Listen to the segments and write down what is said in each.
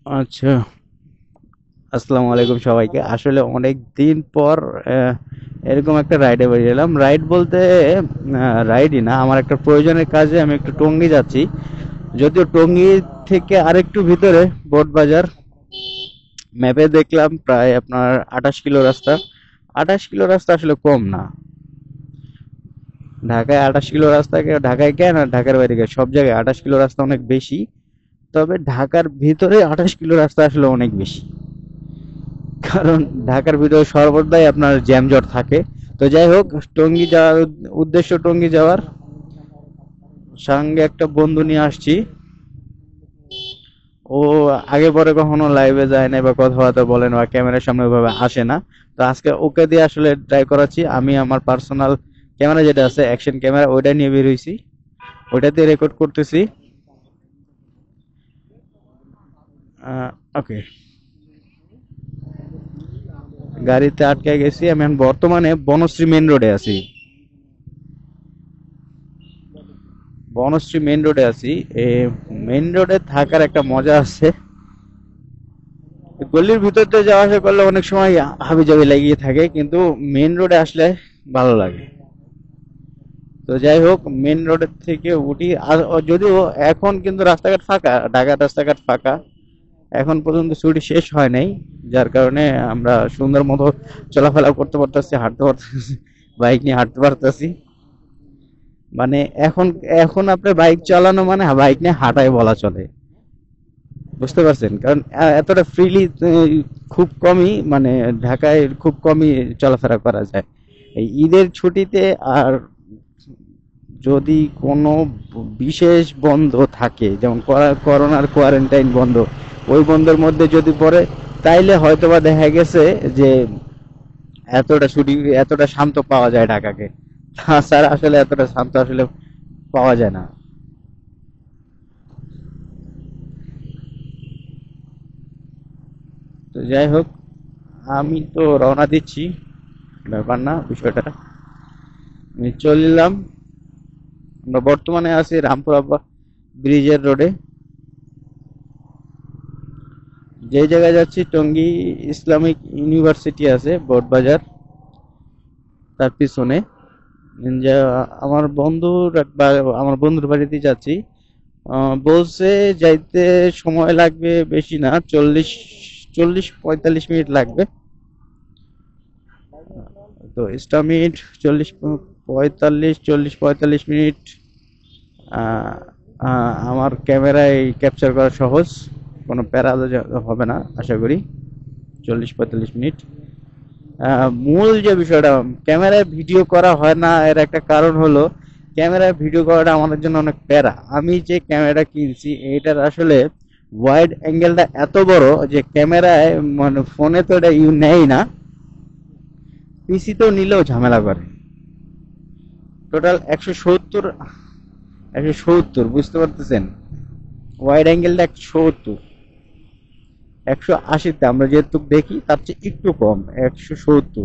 আচ্ছা, আসসালামু আলাইকুম সবাইকে। আসলে অনেক দিন পর আহ, এরকম একটা রাইডে বেরিয়ে এলাম। রাইড বলতে রাইডই না, আমার একটা প্রয়োজনের কাজে আমি একটু টঙ্গী যাচ্ছি। যদিও টঙ্গী থেকে আরেকটু ভিতরে বোটবাজার। ম্যাপে দেখলাম প্রায় আপনার 28 কিলো রাস্তা। 28 কিলো রাস্তা আসলে কম না। ঢাকায় 28 কিলো রাস্তাকে ঢাকায় কেন আর ঢাকার বাইরে কেন, সব জায়গায় 28 কিলো রাস্তা অনেক বেশি। তবে ঢাকার ভিতরে 28 কিলো রাস্তা আসলে অনেক বেশি। কারণ ঢাকার ভিতরে সর্বদাই আপনার জ্যামজট থাকে। তো যাই হোক, টঙ্গী যাওয়ার উদ্দেশ্য টঙ্গী যাওয়ার। সঙ্গে একটা বন্ধু নিয়ে আসছি। ও আগে পরে কখনো লাইভে যায় না বা কথাবার্তা বলে না বা ক্যামেরার সামনে ওইভাবে আসে না। তো আজকে ওকে দিয়ে আসলে ট্রাই করাচ্ছি। আমি আমার পার্সোনাল ক্যামেরা যেটা আছে, অ্যাকশন ক্যামেরা, ওইটা নিয়ে বের হইছি। ওইটাতে রেকর্ড করতেছি। ওকে, গাড়িতে আটকে গেছি। আমি এখন বর্তমানে বনশ্রী মেন রোডে আছি। বনশ্রী মেন রোডে আছি। এ মেন রোডে থাকার একটা মজা আছে। গলির ভিতর দিয়ে যাওয়া আসা করলে অনেক সময় হাবিজাবি লাগিয়ে থাকে, কিন্তু মেন রোডে আসলে ভালো লাগে। তো যাই হোক, মেন রোডের থেকে উঠি। আর যদিও এখন কিন্তু রাস্তাঘাট ফাঁকা, ঢাকার রাস্তাঘাট ফাঁকা। এখন পর্যন্ত ছুটি শেষ হয় নাই, যার কারণে আমরা সুন্দর মতো চলাফেরা করতে পারতেছি, হাঁটতে পারতেছি, বাইক নিয়ে হাঁটতে পারতেছি। মানে এখন এখন আপনার বাইক চালানো মানে বাইক নিয়ে হাঁটাই বলা চলে। বুঝতে পারছেন? কারণ এতটা ফ্রিলি খুব কমই, মানে ঢাকায় খুব কমই চলাফেরা করা যায় এই ঈদের ছুটিতে। আর যদি কোনো বিশেষ বন্ধ থাকে, যেমন করোনার কোয়ারেন্টাইন বন্ধ, ওই বন্ধের মধ্যে যদি পড়ে, তাইলে হয়তোবা দেখা গেছে যে এতটা ছুটি, এতটা শান্ত পাওয়া যায় ঢাকাকে। তাছাড়া আসলে এতটা শান্ত আসলে পাওয়া যায় না। তো যাই হোক, আমি তো রওনা দিচ্ছি, ব্যাপার না বিষয়টা। আমি চললাম। আমরা বর্তমানে আছি রামপুর আব্বা ব্রিজের রোডে। যে জায়গায় যাচ্ছি টঙ্গী ইসলামিক ইউনিভার্সিটি আছে বোটবাজার, তার পিছনে। যে আমার বন্ধুর আমার বন্ধুর বাড়িতে যাচ্ছি। বলছে যাইতে সময় লাগবে বেশি না, 40-45 মিনিট লাগবে। তো ইসলামিক 40-45 মিনিট। আহ, আমার ক্যামেরায় ক্যাপচার করা সহজ, কোনো প্যারা হবে না আশা করি। 40-45 মিনিট। মূল যে বিষয়টা, ক্যামেরায় ভিডিও করা হয় না এর একটা কারণ হলো, ক্যামেরায় ভিডিও করাটা আমাদের জন্য অনেক প্যারা। আমি যে ক্যামেরাটা কিনছি এটার আসলে ওয়াইড অ্যাঙ্গেলটা এত বড় যে ক্যামেরায়, মানে ফোনে তো এটা নেয় না, পিসিতেও নিলেও ঝামেলা করে। টোটাল 170, বুঝতে পারতেছেন? ওয়াইড অ্যাঙ্গেলটা 170। 180-তে আমরা যেহেতু দেখি তার চেয়ে একটু কম, 170।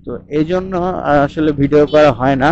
তো এই জন্য আসলে ভিডিও করা হয় না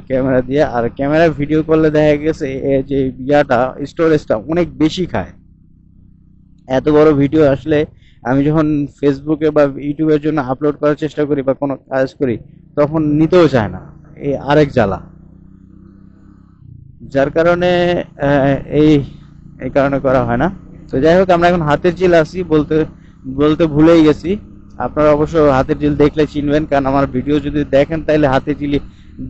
ক্যামেরা দিয়ে। আর ক্যামেরা ভিডিও করলে দেখা গেছে যে ইয়াটা, স্টোরেজটা অনেক বেশি খায়। এত বড় ভিডিও আসলে আমি যখন ফেসবুকে বা ইউটিউবের জন্য আপলোড করার চেষ্টা করি বা কোনো কাজ করি, তখন নিতেও চায় না। এই আরেক জ্বালা, যার কারণে এই এই কারণে করা হয় না। তো যাই হোক, আমরা এখন হাতের ঝিল আছি, বলতে বলতে ভুলেই গেছি। আপনারা অবশ্য হাতের ঝিল দেখলে চিনবেন, কারণ আমার ভিডিও যদি দেখেন তাহলে হাতের ঝিলই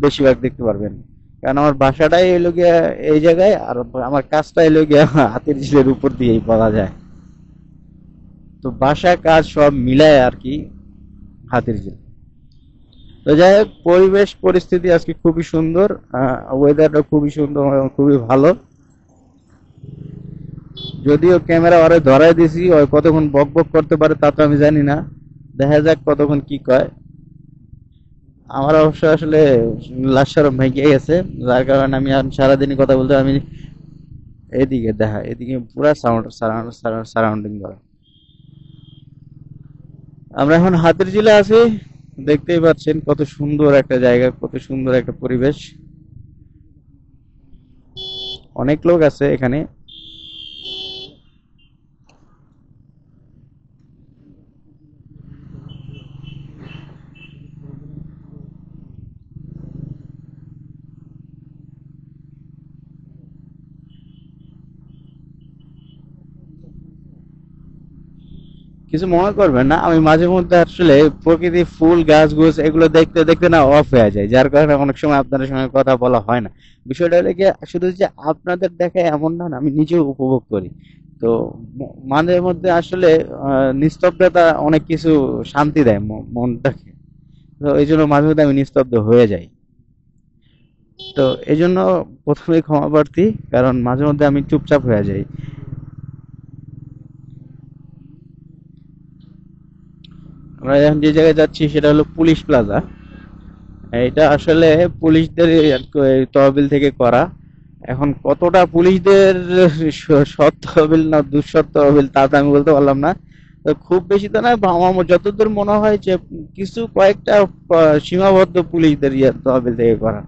বেশিরভাগ দেখতে পারবেন। কারণ আমার বাসাটাই এলো গিয়া এই জায়গায়, আর আমার কাজটা এলো গিয়া হাতের ঝিলের উপর দিয়েই বলা যায়। তো বাসা কাজ সব মিলায় আর কি হাতের ঝিল। তো যাই হোক, পরিবেশ পরিস্থিতি আজকে খুবই সুন্দর। ওয়েদারটা খুবই সুন্দর এবং খুবই ভালো। যদিও ক্যামেরা ওরে ধরাই দিছি, ওই কতক্ষণ বক বক করতে পারে তা তো আমি জানি না। দেখা যাক কতক্ষণ কি কয়। আমার অবশ্য আসলে লাশ শরম ভেঙে গেছে, যার কারণে আমি আর সারাদিনই কথা বলতে আমি এদিকে দেখা, এদিকে পুরা সাউন্ড সারাউন্ডিং করে। আমরা এখন হাতির ঝিলে আছি। দেখতেই পাচ্ছেন কত সুন্দর একটা জায়গা, কত সুন্দর একটা পরিবেশ। অনেক লোক আছে এখানে। কিছু মনে করবেন না, আমি মাঝে মধ্যে আসলে প্রকৃতি, ফুল, গাছ গোছ এগুলো দেখতে দেখতে না অফ হয়ে যায়, যার কারণে অনেক সময় আপনাদের সঙ্গে কথা বলা হয় না। বিষয়টা হলো কি, শুধু যে আপনাদের দেখায় এমন না, আমি নিজেও উপভোগ করি। তো মাঝে মধ্যে আসলে নিস্তব্ধতা অনেক কিছু শান্তি দেয় মনটাকে। তো এই জন্য মাঝে মধ্যে আমি নিস্তব্ধ হয়ে যাই। তো এই জন্য প্রথমেই ক্ষমা প্রার্থী, কারণ মাঝে মধ্যে আমি চুপচাপ হয়ে যাই। আমরা এখন যে জায়গায় যাচ্ছি সেটা হলো পুলিশ প্লাজা। এটা আসলে পুলিশদের তহবিল থেকে করা। এখন কতটা পুলিশদের সৎ তহবিল না দুঃসৎ তহবিল তা তো আমি বলতে পারলাম না। তো খুব বেশি তো না, আমার যতদূর মনে হয় যে কিছু কয়েকটা সীমাবদ্ধ পুলিশদের তহবিল থেকে করা।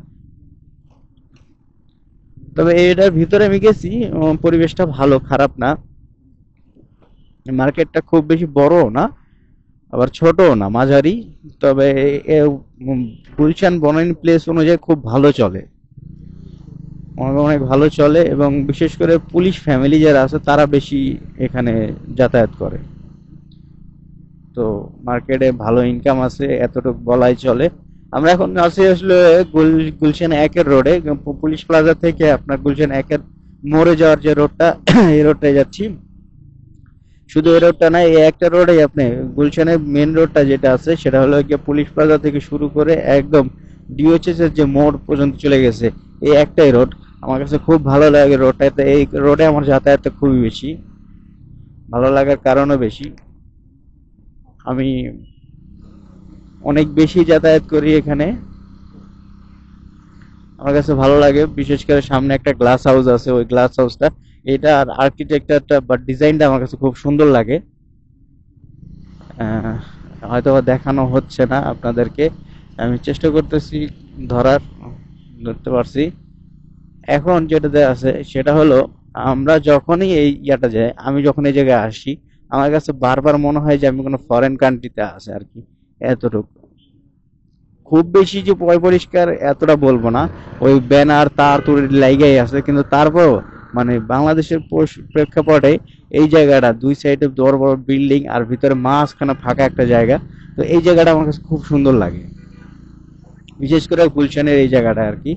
তবে এটার ভিতরে আমি গেছি, পরিবেশটা ভালো, খারাপ না। মার্কেটটা খুব বেশি বড়ও না, আবার ছোটও না, মাঝারি। তবে গুলশান বনানী প্লেস অনুযায়ী খুব ভালো চলে, অনেক অনেক ভালো চলে, এবং বিশেষ করে পুলিশ ফ্যামিলি যারা আছে তারা বেশি এখানে যাতায়াত করে। তো মার্কেটে ভালো ইনকাম আছে, এতটুকু বলাই চলে। আমরা এখন আছি আসলে গুলশান একের রোডে। পুলিশ প্লাজা থেকে আপনার গুলশান একের মোড়ে যাওয়ার যে রোডটা এই রোডটায় যাচ্ছি। শুধু এই রোডটা না, এই একটা রোডে আপনি গুলশানের মেন রোডটা যেটা আছে সেটা হলো গিয়ে পুলিশ প্লাজা থেকে শুরু করে একদম ডিওএইচএস এর যে মোড় পর্যন্ত চলে গেছে, এই একটাই রোড। আমার কাছে খুব ভালো লাগে রোডটাতে, এই রোডে আমার যাতায়াতটা খুবই বেশি, ভালো লাগার কারণও বেশি। আমি অনেক বেশি যাতায়াত করি এখানে, আমার কাছে ভালো লাগে। বিশেষ করে সামনে একটা গ্লাস হাউস আছে, ওই গ্লাস হাউসটা, এটা আর আর্কিটেকচারটা বা ডিজাইনটা আমার কাছে খুব সুন্দর লাগে। আহ, হয়তো বা দেখানো হচ্ছে না আপনাদেরকে, আমি চেষ্টা করতেছি ধরার, ধরতে পারছি। এখন যেটাতে আছে সেটা হলো, আমরা যখনই এই ইয়াটা যাই, আমি যখন এই জায়গায় আসি, আমার কাছে বারবার মনে হয় যে আমি কোনো ফরেন কান্ট্রিতে আছে আর কি, এতটুকু। খুব বেশি যে পরিষ্কার এতটা বলবো না, ওই ব্যানার তার তুর লাইগাই আছে, কিন্তু তারপরও মানে বাংলাদেশের প্রেক্ষাপটে এই জায়গাটা দুই সাইডে বড় বড় বিল্ডিং আর ভিতরে মাঝখানে ফাঁকা একটা জায়গা। তো এই জায়গাটা আমার কাছে খুব সুন্দর লাগে, বিশেষ করে গুলশানের এই জায়গাটা আর কি,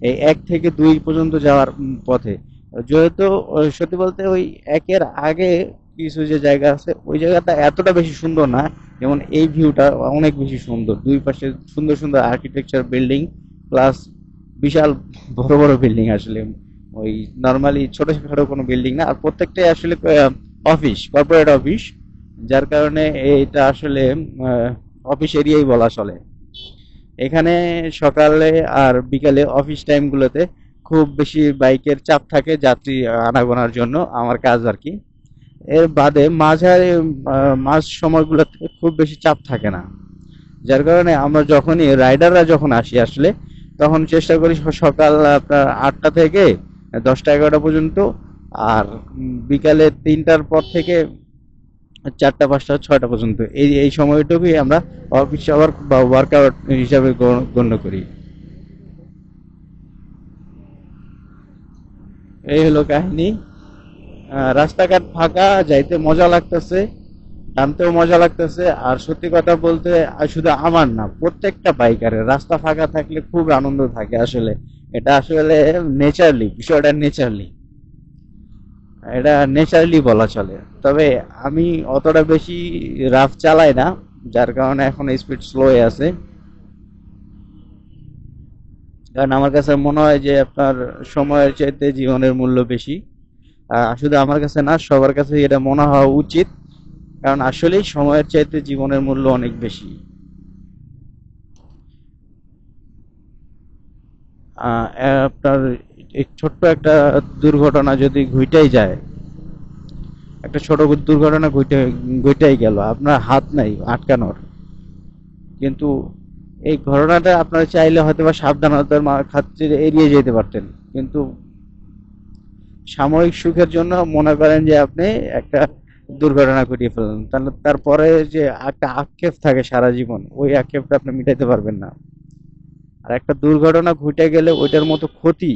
এই 1 থেকে 2 পর্যন্ত যাওয়ার পথে। যেহেতু সত্যি বলতে ওই একের আগে কিছু যে জায়গা আছে ওই জায়গাটা এতটা বেশি সুন্দর না, যেমন এই ভিউটা অনেক বেশি সুন্দর, দুই পাশে সুন্দর সুন্দর আর্কিটেকচার বিল্ডিং, প্লাস বিশাল বড় বড় বিল্ডিং আসলে, ওই নর্মালি ছোটখাটো কোনো বিল্ডিং না, আর প্রত্যেকটাই আসলে অফিস, কর্পোরেট অফিস, যার কারণে এটা আসলে অফিস এরিয়াই বলা চলে। এখানে সকালে আর বিকালে অফিস টাইম গুলোতে খুব বেশি বাইকের চাপ থাকে যাত্রী আনাগোনার জন্য, আমার কাজ আর কি। এর বাদে মাঝারি মাঝ সময়গুলোতে খুব বেশি চাপ থাকে না, যার কারণে আমরা যখনই রাইডাররা যখন আসি আসলে, তখন চেষ্টা করি সকাল আপনার 8টা থেকে 10টা 11টা পর্যন্ত, আর বিকালে 3টার পর থেকে 4টা 5টা 6টা পর্যন্ত, এই এই সময়টুকুই আমরা অফিস আওয়ার বা ওয়ার্কআউট হিসাবে গণ্য করি। এই হলো কাহিনী। রাস্তাঘাট ফাঁকা, যাইতে মজা লাগতেছে, নামতেও মজা লাগতেছে। আর সত্যি কথা বলতে, শুধু আমার না, প্রত্যেকটা বাইকারের রাস্তা ফাঁকা থাকলে খুব আনন্দ থাকে আসলে। এটা আসলে নেচারলি, বিষয়টা নেচারলি, এটা নেচারলি বলা চলে। তবে আমি অতটা বেশি রাফ চালাই না, যার কারণে এখন স্পিড স্লো আছে। কারণ আমার কাছে মনে হয় যে আপনার সময়ের চাইতে জীবনের মূল্য বেশি। শুধু আমার কাছে না, সবার কাছে এটা মনে হওয়া উচিত, কারণ আসলেই সময়ের চাইতে জীবনের মূল্য অনেক বেশি। আপনার এই ছোট্ট একটা দুর্ঘটনা যদি ঘটেই যায়, একটা ছোট দুর্ঘটনা ঘটেই গেল, আপনার হাত নাই আটকানোর, কিন্তু এই ঘটনাটা আপনারা চাইলে হয়তো বা সাবধানতার খাতিরে এড়িয়ে যেতে পারতেন, কিন্তু সাময়িক সুখের জন্য মনে করেন যে আপনি একটা দুর্ঘটনা ঘটিয়ে ফেললেন, তাহলে তারপরে যে একটা আক্ষেপ থাকে সারা জীবন, ওই আক্ষেপটা আপনি মিটাইতে পারবেন না। আর একটা দুর্ঘটনা ঘটে গেলে ওইটার মতো ক্ষতি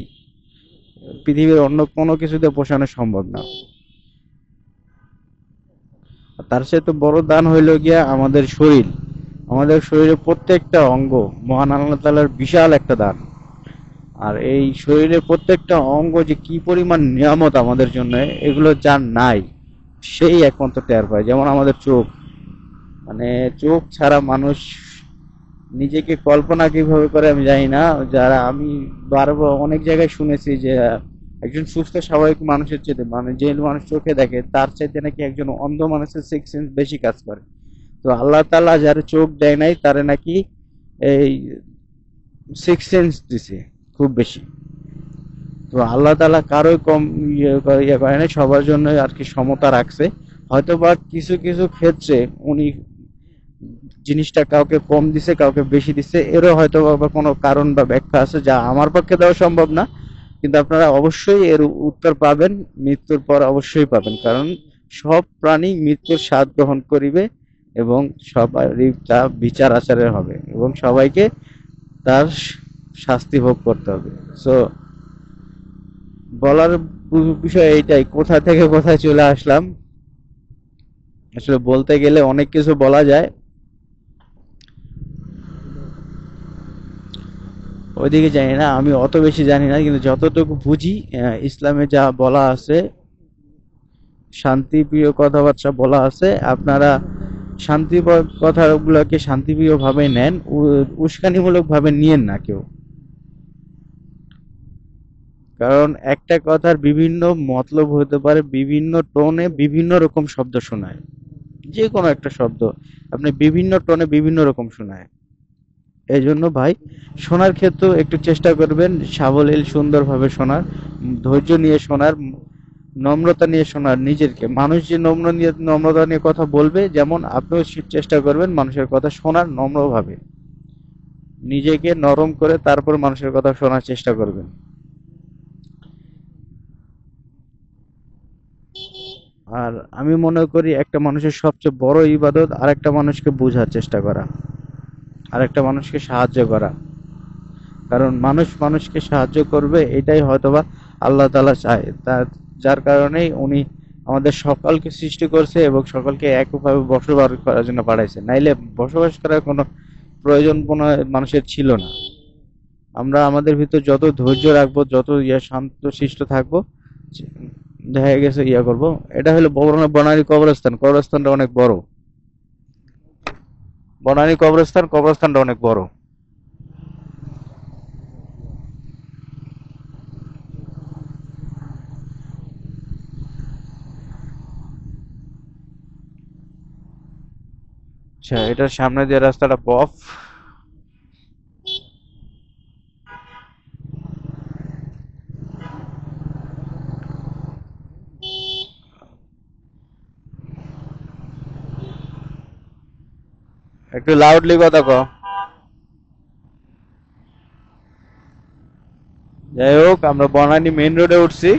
পৃথিবীর অন্য কোনো কিছুতে পোষানো সম্ভব না। তার সাথে বড় দান হইলো গিয়া আমাদের শরীর। আমাদের শরীরের প্রত্যেকটা অঙ্গ মহান আল্লাহ তাআলার বিশাল একটা দান। আর এই শরীরের প্রত্যেকটা অঙ্গ যে কি পরিমাণ নিয়ামত আমাদের জন্য, এগুলো যার নাই সেই একমাত্র টের পায়। যেমন আমাদের চোখ, মানে চোখ ছাড়া মানুষ নিজেকে কল্পনা কিভাবে করে আমি জানি না। যারা আমি বারবার অনেক জায়গায় শুনেছি যে একজন সুস্থ স্বাভাবিক মানুষের চেয়ে, মানে যে মানুষ চোখে দেখে তার চাইতে নাকি একজন অন্ধ মানুষের সিক্স সেন্স বেশি কাজ করে। তো আল্লাহ তাআলা যার চোখ দেয় নাই তারে নাকি এই সিক্স সেন্স দিছে খুব বেশি। তো আল্লাহ তাআলা কারোই কম ইয়ে করে নাই, সবার জন্য আর কি সমতা রাখছে। হয়তোবা কিছু কিছু ক্ষেত্রে উনি জিনিসটা কাউকে কম দিছে কাউকে বেশি দিছে, এরও হয়তো বা কোনো কারণ বা ব্যাখ্যা আছে যা আমার পক্ষে দেওয়া সম্ভব না। কিন্তু আপনারা অবশ্যই এর উত্তর পাবেন, মৃত্যুর পর অবশ্যই পাবেন। কারণ সব প্রাণী মৃত্যুর স্বাদ গ্রহণ করিবে এবং সবারই তা বিচার আচারের হবে এবং সবাইকে তার শাস্তি ভোগ করতে হবে। সো বলার বিষয় এইটাই, কোথা থেকে কোথায় চলে আসলাম। আসলে বলতে গেলে অনেক কিছু বলা যায়। ওইদিকে জানি না, আমি অত বেশি জানি না, কিন্তু যতটুকু বুঝি ইসলামে যা বলা আছে, শান্তিপ্রিয় কথাবার্তা বলা আছে। আপনারা শান্তি কথাগুলোকে শান্তিপ্রিয় ভাবে নেন, উস্কানিমূলক ভাবে নিয়েন না কেউ। কারণ একটা কথার বিভিন্ন মতলব হতে পারে, বিভিন্ন টোনে বিভিন্ন রকম শব্দ শোনায়। যে কোনো একটা শব্দ আপনি বিভিন্ন টোনে বিভিন্ন রকম শোনায়। এই জন্য ভাই, শোনার ক্ষেত্রেও একটু চেষ্টা করবেন সাবলীল সুন্দরভাবে শোনার, ধৈর্য নিয়ে শোনার, নম্রতা নিয়ে শোনার। নিজেকে মানুষ যে নম্রতা নিয়ে কথা বলবে, যেমন আপনিও চেষ্টা করবেন মানুষের কথা শোনার নম্রভাবে, নিজেকে নরম করে তারপর মানুষের কথা শোনার চেষ্টা করবেন। আর আমি মনে করি একটা মানুষের সবচেয়ে বড় ইবাদত আরেকটা মানুষকে বোঝার চেষ্টা করা, আরেকটা মানুষকে সাহায্য করা। কারণ মানুষ মানুষকে সাহায্য করবে এটাই হয়তোবা আল্লাহ তাআলা চায়। তার যার কারণেই উনি আমাদের সকলকে সৃষ্টি করছে এবং সকলকে একভাবে বসবাস করার জন্য পাঠাইছে, নাইলে বসবাস করার কোনো প্রয়োজন কোনো মানুষের ছিল না। আমরা আমাদের ভিতর যত ধৈর্য রাখবো, যত শান্ত শিষ্ট থাকবো, দেখা গেছে করব। এটা হলো বনানী কবরস্থান, কবরস্থানটা অনেক বড়। বনানী কবরস্থান, কবরস্থানটা অনেক বড়। আচ্ছা, এটার সামনে দিয়ে রাস্তাটা পফ। একটু লাউডলি কথা কও। যাই হোক, আমরা বনানী মেইন রোডে উঠছি।